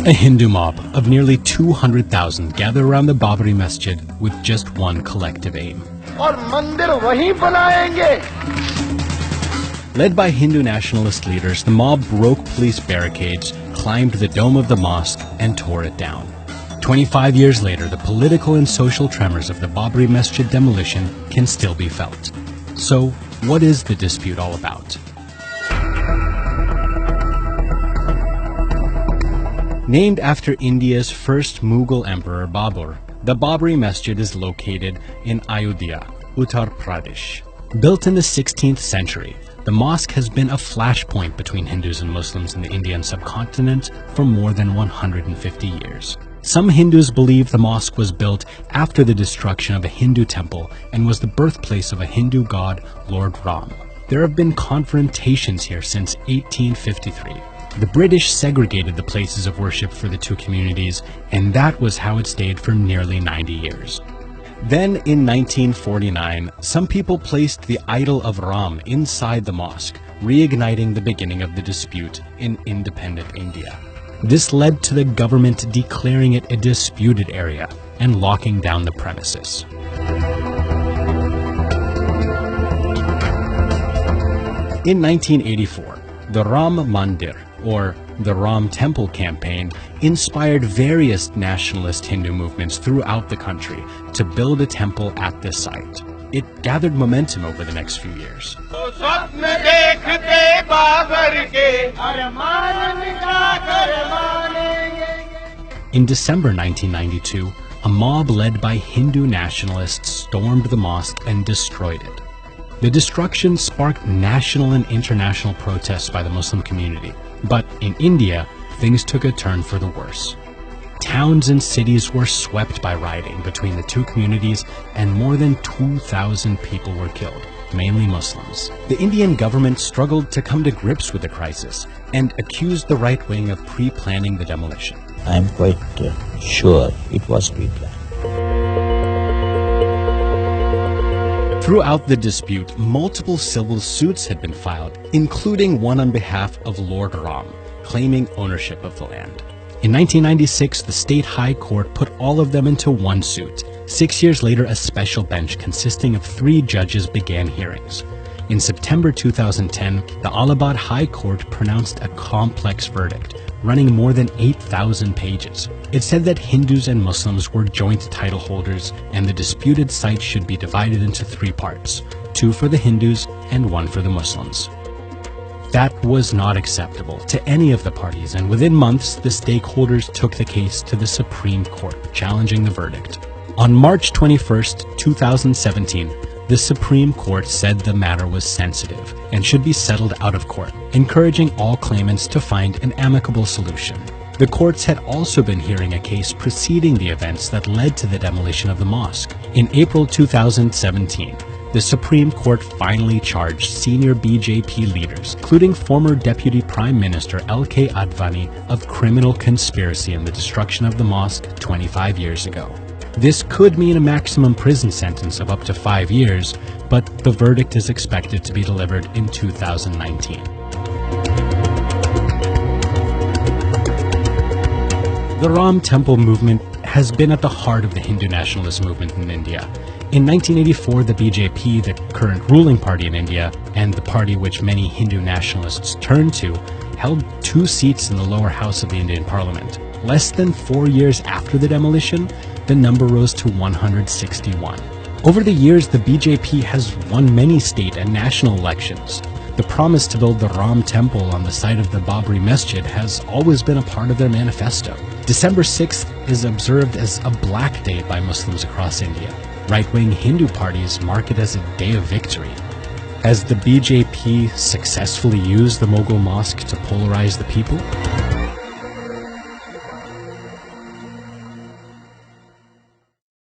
A Hindu mob of nearly 200,000 gather around the Babri Masjid with just one collective aim. Led by Hindu nationalist leaders, the mob broke police barricades, climbed the dome of the mosque, and tore it down. 25 years later, the political and social tremors of the Babri Masjid demolition can still be felt. So, what is the dispute all about? Named after India's first Mughal emperor Babur, the Babri Masjid is located in Ayodhya, Uttar Pradesh. Built in the 16th century, the mosque has been a flashpoint between Hindus and Muslims in the Indian subcontinent for more than 150 years. Some Hindus believe the mosque was built after the destruction of a Hindu temple and was the birthplace of a Hindu god, Lord Ram. There have been confrontations here since 1853. The British segregated the places of worship for the two communities, and that was how it stayed for nearly 90 years. Then, in 1949, some people placed the idol of Ram inside the mosque, reigniting the beginning of the dispute in independent India. This led to the government declaring it a disputed area and locking down the premises. In 1984, the Ram Mandir, or the Ram Temple campaign, inspired various nationalist Hindu movements throughout the country to build a temple at this site. It gathered momentum over the next few years. In December 1992, a mob led by Hindu nationalists stormed the mosque and destroyed it. The destruction sparked national and international protests by the Muslim community. But in India, things took a turn for the worse. Towns and cities were swept by rioting between the two communities, and more than 2,000 people were killed, mainly Muslims. The Indian government struggled to come to grips with the crisis and accused the right wing of pre-planning the demolition. I am quite sure it was pre-planned. Throughout the dispute, multiple civil suits had been filed, including one on behalf of Lord Ram, claiming ownership of the land. In 1996, the state high court put all of them into one suit. 6 years later, a special bench consisting of 3 judges began hearings. In September 2010, the Allahabad High Court pronounced a complex verdict, running more than 8,000 pages. It said that Hindus and Muslims were joint title holders, and the disputed site should be divided into 3 parts, 2 for the Hindus and 1 for the Muslims. That was not acceptable to any of the parties, and within months, the stakeholders took the case to the Supreme Court, challenging the verdict. On March 21, 2017, the Supreme Court said the matter was sensitive and should be settled out of court, encouraging all claimants to find an amicable solution. The courts had also been hearing a case preceding the events that led to the demolition of the mosque. In April 2017, the Supreme Court finally charged senior BJP leaders, including former Deputy Prime Minister L.K. Advani, of criminal conspiracy in the destruction of the mosque 25 years ago. This could mean a maximum prison sentence of up to 5 years, but the verdict is expected to be delivered in 2019. The Ram Temple movement has been at the heart of the Hindu nationalist movement in India. In 1984, the BJP, the current ruling party in India, and the party which many Hindu nationalists turned to, held 2 seats in the lower house of the Indian Parliament. Less than 4 years after the demolition, the number rose to 161. Over the years, the BJP has won many state and national elections. The promise to build the Ram Temple on the site of the Babri Masjid has always been a part of their manifesto. December 6th is observed as a black day by Muslims across India. Right-wing Hindu parties mark it as a day of victory. Has the BJP successfully used the Mughal mosque to polarize the people?